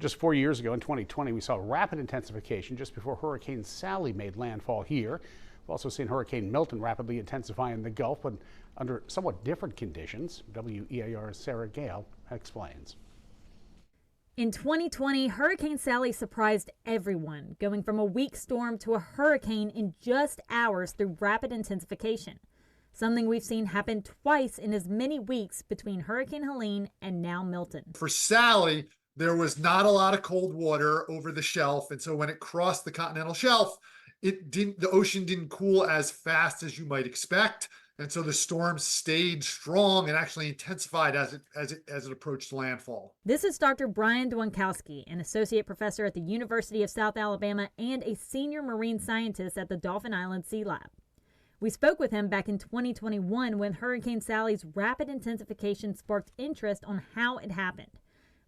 Just 4 years ago in 2020, we saw rapid intensification just before Hurricane Sally made landfall here. We've also seen Hurricane Milton rapidly intensify in the Gulf, but under somewhat different conditions. WEAR's Sarah Gale explains. In 2020, Hurricane Sally surprised everyone, going from a weak storm to a hurricane in just hours through rapid intensification. Something we've seen happen twice in as many weeks between Hurricane Helene and now Milton. For Sally, there was not a lot of cold water over the shelf, and so when it crossed the continental shelf, the ocean didn't cool as fast as you might expect, and so the storm stayed strong and actually intensified as it approached landfall. This is Dr. Brian Dwankowski, an associate professor at the University of South Alabama and a senior marine scientist at the Dauphin Island Sea Lab. We spoke with him back in 2021 when Hurricane Sally's rapid intensification sparked interest on how it happened.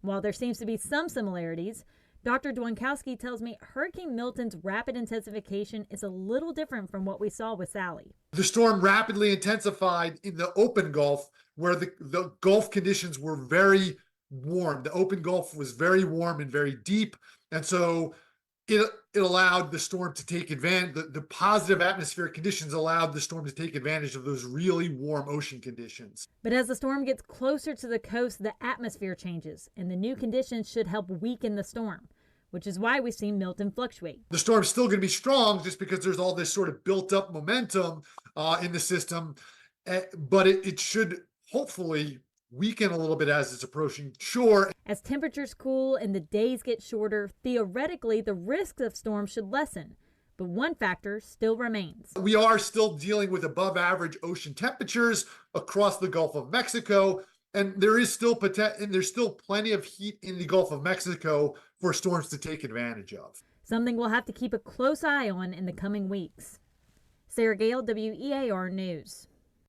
While there seems to be some similarities, Dr. Dwankowski tells me Hurricane Milton's rapid intensification is a little different from what we saw with Sally. The storm rapidly intensified in the open Gulf, where the Gulf conditions were very warm. The open Gulf was very warm and very deep, and so it allowed the storm to take advantage. The positive atmospheric conditions allowed the storm to take advantage of those really warm ocean conditions. But as the storm gets closer to the coast, the atmosphere changes, and the new conditions should help weaken the storm, which is why we've seen Milton fluctuate. The storm's still going to be strong just because there's all this sort of built up momentum in the system, but it should hopefully weaken a little bit as it's approaching shore. As temperatures cool and the days get shorter, theoretically the risk of storms should lessen, but one factor still remains. We are still dealing with above average ocean temperatures across the Gulf of Mexico, and there's still plenty of heat in the Gulf of Mexico for storms to take advantage of. Something we'll have to keep a close eye on in the coming weeks. Sarah Gale, WEAR News.